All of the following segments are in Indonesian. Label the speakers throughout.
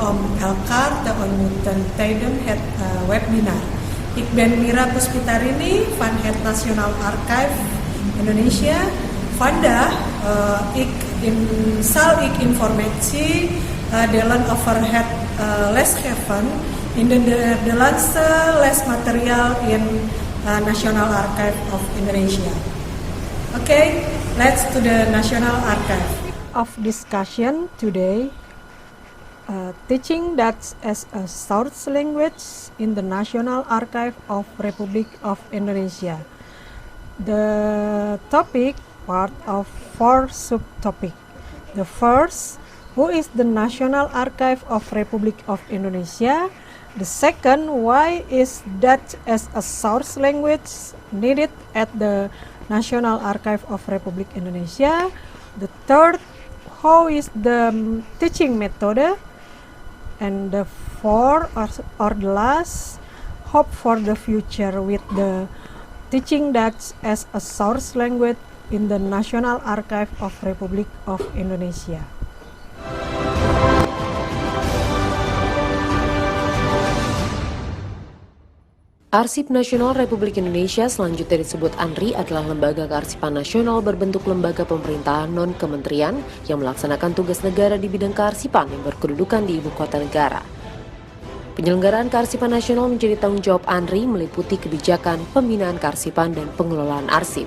Speaker 1: om elkaar te ontmoeten tijdens het webinar. Ik ben Mira Puspitarini van het Nationaal Archive Indonesia. Vandaag zal ik informatie delen over het lesgeven in de Nederlandse lesmateriaal in National Archive of Indonesia. Okay, let's to the National Archive. Of discussion today, teaching Dutch as a source language in the National Archive of Republic of Indonesia. The topic part of 4 subtopic. The first, who is the National Archive of Republic of Indonesia? The second, why is Dutch as a source language needed at the National Archive of Republic Indonesia? The third, how is the teaching method? And the fourth, or the last, hope for the future with the teaching Dutch as a source language in the National Archive of Republic of Indonesia.
Speaker 2: Arsip Nasional Republik Indonesia, selanjutnya disebut ANRI, adalah lembaga kearsipan nasional berbentuk lembaga pemerintahan non-kementerian yang melaksanakan tugas negara di bidang kearsipan yang berkedudukan di ibu kota negara. Penyelenggaraan kearsipan nasional menjadi tanggung jawab ANRI, meliputi kebijakan, pembinaan kearsipan, dan pengelolaan arsip.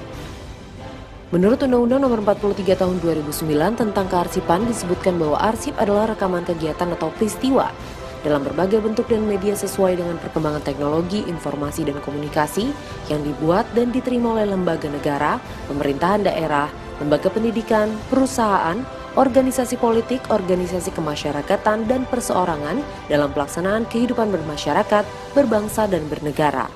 Speaker 2: Menurut Undang-Undang Nomor 43 Tahun 2009 tentang kearsipan, disebutkan bahwa arsip adalah rekaman kegiatan atau peristiwa dalam berbagai bentuk dan media sesuai dengan perkembangan teknologi, informasi, dan komunikasi yang dibuat dan diterima oleh lembaga negara, pemerintahan daerah, lembaga pendidikan, perusahaan, organisasi politik, organisasi kemasyarakatan, dan perseorangan dalam pelaksanaan kehidupan bermasyarakat, berbangsa, dan bernegara.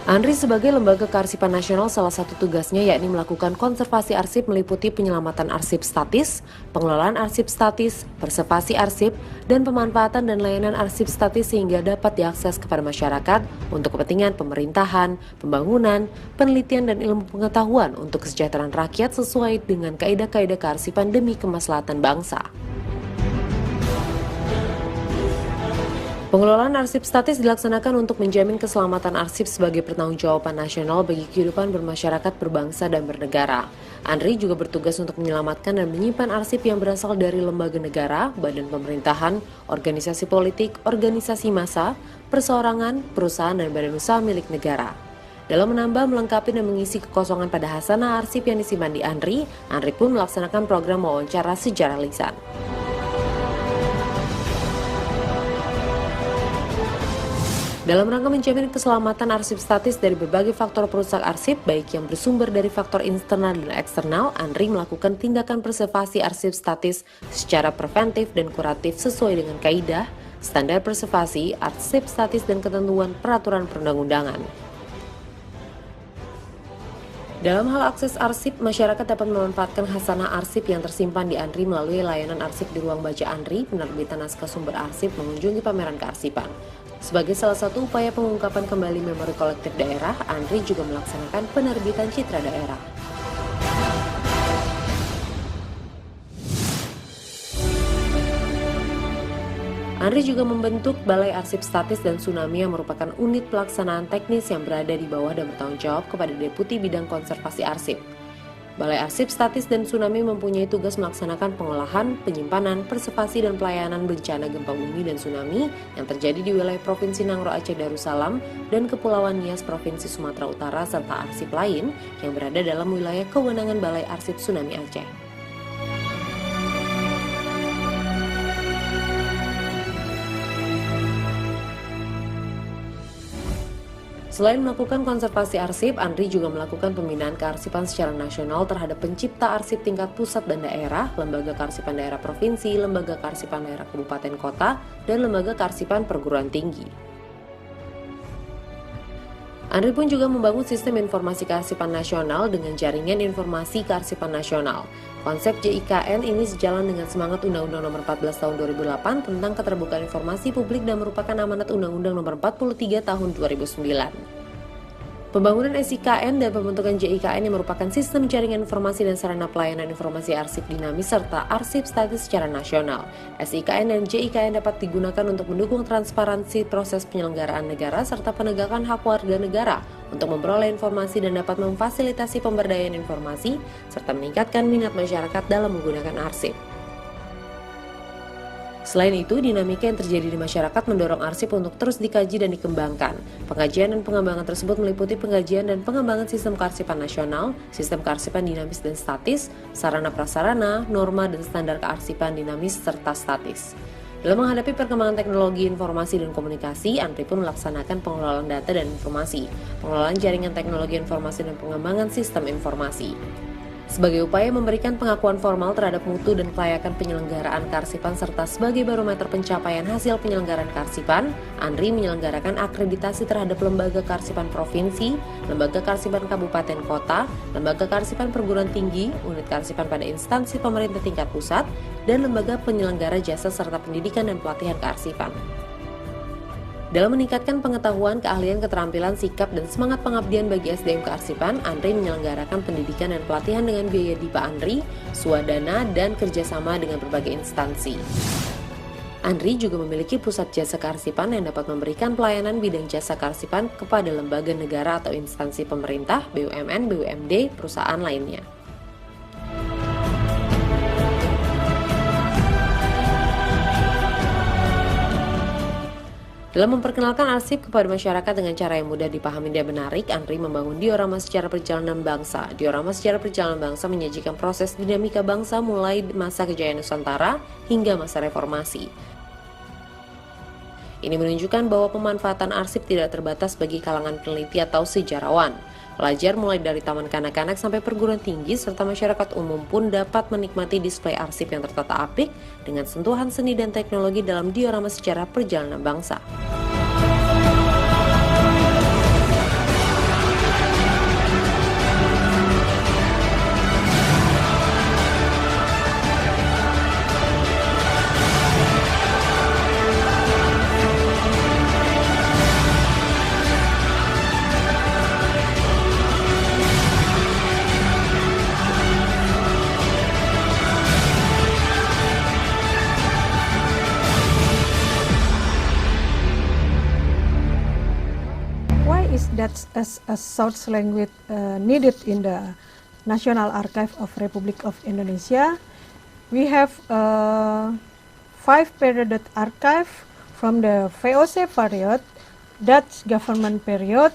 Speaker 2: ANRI sebagai lembaga kearsipan nasional, salah satu tugasnya yakni melakukan konservasi arsip meliputi penyelamatan arsip statis, pengelolaan arsip statis, preservasi arsip, dan pemanfaatan dan layanan arsip statis sehingga dapat diakses kepada masyarakat untuk kepentingan pemerintahan, pembangunan, penelitian, dan ilmu pengetahuan untuk kesejahteraan rakyat sesuai dengan kaidah-kaidah kearsipan demi kemaslahatan bangsa. Pengelolaan arsip statis dilaksanakan untuk menjamin keselamatan arsip sebagai pertanggungjawaban nasional bagi kehidupan bermasyarakat, berbangsa, dan bernegara. ANRI juga bertugas untuk menyelamatkan dan menyimpan arsip yang berasal dari lembaga negara, badan pemerintahan, organisasi politik, organisasi massa, perseorangan, perusahaan, dan badan usaha milik negara. Dalam menambah, melengkapi, dan mengisi kekosongan pada hasanah arsip yang disimpan di ANRI, ANRI pun melaksanakan program wawancara secara lisan. Dalam rangka menjamin keselamatan arsip statis dari berbagai faktor perusak arsip, baik yang bersumber dari faktor internal dan eksternal, ANRI melakukan tindakan preservasi arsip statis secara preventif dan kuratif sesuai dengan kaidah, standar preservasi, arsip statis, dan ketentuan peraturan perundang-undangan. Dalam hal akses arsip, masyarakat dapat memanfaatkan hasanah arsip yang tersimpan di ANRI melalui layanan arsip di ruang baca ANRI, penerbitan naskah sumber arsip, mengunjungi pameran kearsipan. Sebagai salah satu upaya pengungkapan kembali memori kolektif daerah, ANRI juga melaksanakan penerbitan citra daerah. ANRI juga membentuk Balai Arsip Statis dan Tsunami yang merupakan unit pelaksanaan teknis yang berada di bawah dan bertanggung jawab kepada Deputi Bidang Konservasi Arsip. Balai Arsip Statis dan Tsunami mempunyai tugas melaksanakan pengolahan, penyimpanan, preservasi, dan pelayanan bencana gempa bumi dan tsunami yang terjadi di wilayah Provinsi Nangro Aceh Darussalam dan Kepulauan Nias Provinsi Sumatera Utara serta arsip lain yang berada dalam wilayah kewenangan Balai Arsip Tsunami Aceh. Selain melakukan konservasi arsip, ANRI juga melakukan pembinaan kearsipan secara nasional terhadap pencipta arsip tingkat pusat dan daerah, lembaga kearsipan daerah provinsi, lembaga kearsipan daerah kabupaten kota, dan lembaga kearsipan perguruan tinggi. ANRI pun juga membangun sistem informasi kearsipan nasional dengan jaringan informasi kearsipan nasional. Konsep JIKN ini sejalan dengan semangat Undang-Undang Nomor 14 Tahun 2008 tentang keterbukaan informasi publik dan merupakan amanat Undang-Undang Nomor 43 Tahun 2009. Pembangunan SIKN dan pembentukan JIKN yang merupakan sistem jaringan informasi dan sarana pelayanan informasi arsip dinamis serta arsip statis secara nasional. SIKN dan JIKN dapat digunakan untuk mendukung transparansi proses penyelenggaraan negara serta penegakan hak warga negara untuk memperoleh informasi dan dapat memfasilitasi pemberdayaan informasi serta meningkatkan minat masyarakat dalam menggunakan arsip. Selain itu, dinamika yang terjadi di masyarakat mendorong arsip untuk terus dikaji dan dikembangkan. Pengkajian dan pengembangan tersebut meliputi pengkajian dan pengembangan sistem kearsipan nasional, sistem kearsipan dinamis dan statis, sarana prasarana, norma dan standar kearsipan dinamis serta statis. Dalam menghadapi perkembangan teknologi informasi dan komunikasi, ANRI pun melaksanakan pengelolaan data dan informasi, pengelolaan jaringan teknologi informasi dan pengembangan sistem informasi. Sebagai upaya memberikan pengakuan formal terhadap mutu dan kelayakan penyelenggaraan kearsipan serta sebagai barometer pencapaian hasil penyelenggaraan kearsipan, ANRI menyelenggarakan akreditasi terhadap lembaga kearsipan provinsi, lembaga kearsipan kabupaten kota, lembaga kearsipan perguruan tinggi, unit kearsipan pada instansi pemerintah tingkat pusat, dan lembaga penyelenggara jasa serta pendidikan dan pelatihan kearsipan. Dalam meningkatkan pengetahuan, keahlian, keterampilan, sikap, dan semangat pengabdian bagi SDM kearsipan, ANRI menyelenggarakan pendidikan dan pelatihan dengan biaya DIPA ANRI, swadana, dan kerjasama dengan berbagai instansi. ANRI juga memiliki pusat jasa kearsipan yang dapat memberikan pelayanan bidang jasa kearsipan kepada lembaga negara atau instansi pemerintah, BUMN, BUMD, perusahaan lainnya. Dalam memperkenalkan arsip kepada masyarakat dengan cara yang mudah dipahami dan menarik, ANRI membangun diorama sejarah perjalanan bangsa. Diorama sejarah perjalanan bangsa menyajikan proses dinamika bangsa mulai masa kejayaan Nusantara hingga masa reformasi. Ini menunjukkan bahwa pemanfaatan arsip tidak terbatas bagi kalangan peneliti atau sejarawan. Pelajar mulai dari taman kanak-kanak sampai perguruan tinggi serta masyarakat umum pun dapat menikmati display arsip yang tertata apik dengan sentuhan seni dan teknologi dalam diorama sejarah perjalanan bangsa.
Speaker 1: Is that a source language needed in the National Archive of Republic of Indonesia? We have 5-period archive from the VOC period, Dutch government period,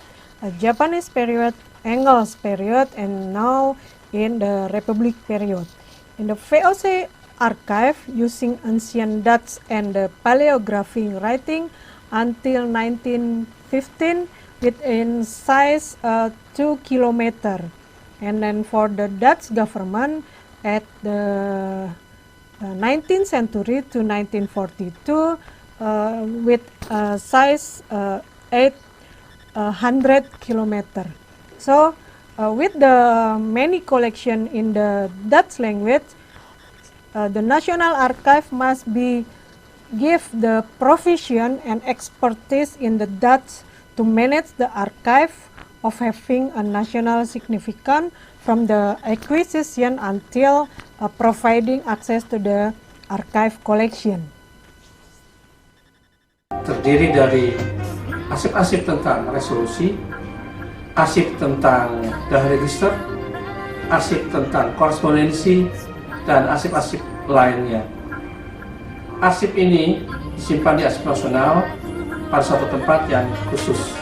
Speaker 1: Japanese period, English period, and now in the Republic period. In the VOC archive, using ancient Dutch and the paleographic writing until 1915, within size 2 kilometer, and then for the Dutch government at the 19th century to 1942 with size 800 kilometer. So with the many collection in the Dutch language, the National Archive must be give the provision and expertise in the Dutch to manage the archive of having a national significance from the acquisition until providing access to the archive collection.
Speaker 3: Terdiri dari arsip-arsip tentang resolusi, arsip tentang data register, arsip tentang korespondensi, dan arsip-arsip lainnya. Arsip ini disimpan di Arsip Nasional pada suatu tempat yang khusus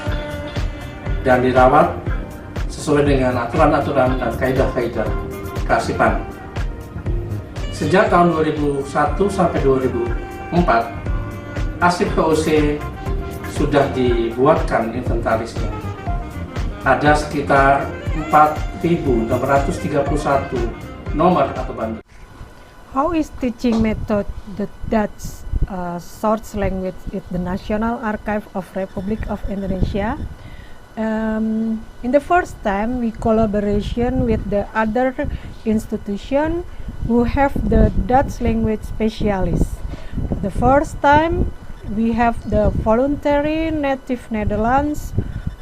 Speaker 3: dan dirawat sesuai dengan aturan-aturan dan kaidah-kaidah kearsipan. Sejak tahun 2001 sampai 2004, arsip VOC sudah dibuatkan inventarisnya. Ada sekitar 4.631 nomor atau banding.
Speaker 1: How is teaching method the Dutch source language at the National Archive of Republic of Indonesia? In the first time, we collaboration with the other institution who have the Dutch language specialists. The first time, we have the voluntary native Netherlands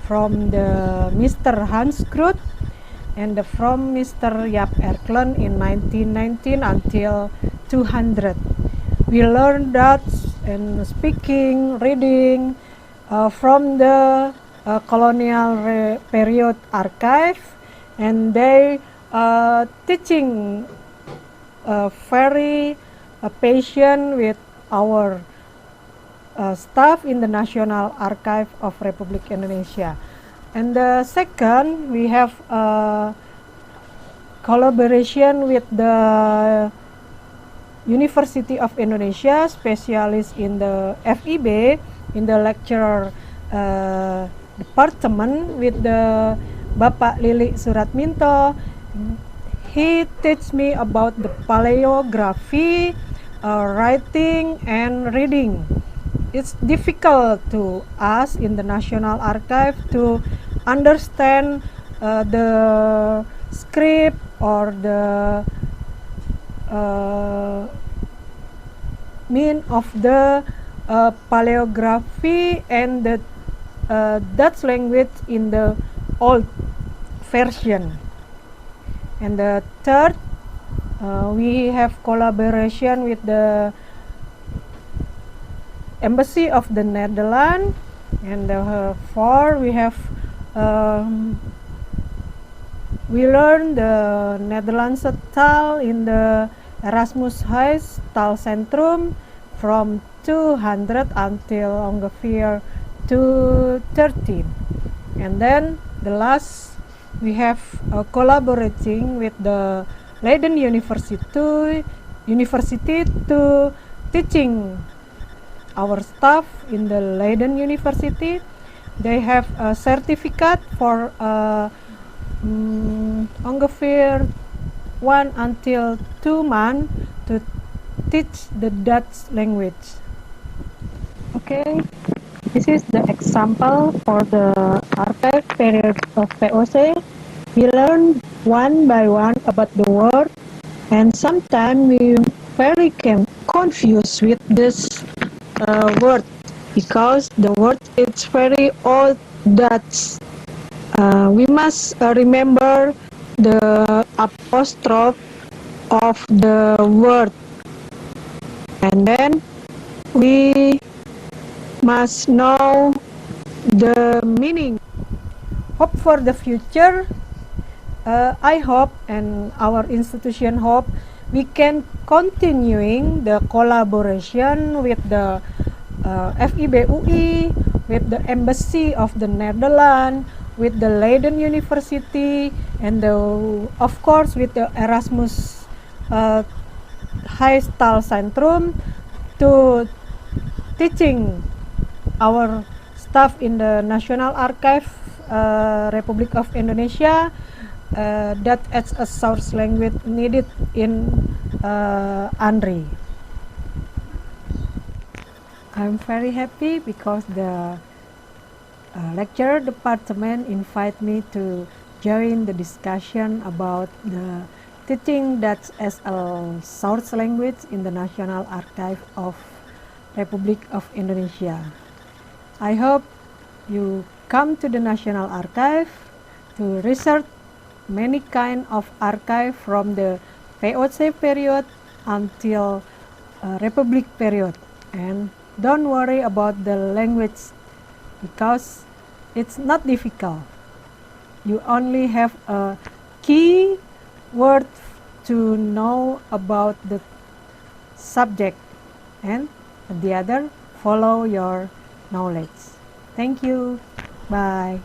Speaker 1: from the Mr. Hans Groth and from Mr. Jaap Erkelen in 1919 until 200. We learned Dutch and speaking, reading from the colonial period archive, and they teaching very patient with our staff in the National Archive of Republik Indonesia. And the second, we have collaboration with the University of Indonesia, specialist in the FIB, in the lecturer department with the Bapak Lili Suratminto. He teach me about the paleography, writing and reading. It's difficult to us in the National Archive to understand the script or the mean of the paleography and the Dutch language in the old version. And the third, we have collaboration with the Embassy of the Netherlands. And four, we have we learn the Netherlands taal in the Erasmus Huis Taalcentrum from 200 until ongeveer 213. And then the last, we have collaborating with the Leiden University to teaching our staff in the Leiden University. They have a certificate for ongeveer 1 until 2 months to teach the Dutch language. Okay, this is the example for the archive period of VOC. We learn one by one about the word, and sometimes we very confused with this word because the word is very old Dutch. We must remember the apostrophe of the word, and then we must know the meaning. Hope for the future. I hope, and our institution hope, we can continuing the collaboration with the FIB UI, with the Embassy of the Netherlands, with the Leiden University, and of course with the Erasmus Huis Taalcentrum to teaching our staff in the National Archive Republic of Indonesia that as a source language needed in ANRI. I'm very happy because the lecture department invite me to join the discussion about the teaching Dutch as a source language in the National Archive of Republic of Indonesia. I hope you come to the National Archive to research many kind of archive from the VOC period until Republic period, and don't worry about the language because it's not difficult. You only have a key word to know about the subject, and the other follow your knowledge. Thank you. Bye.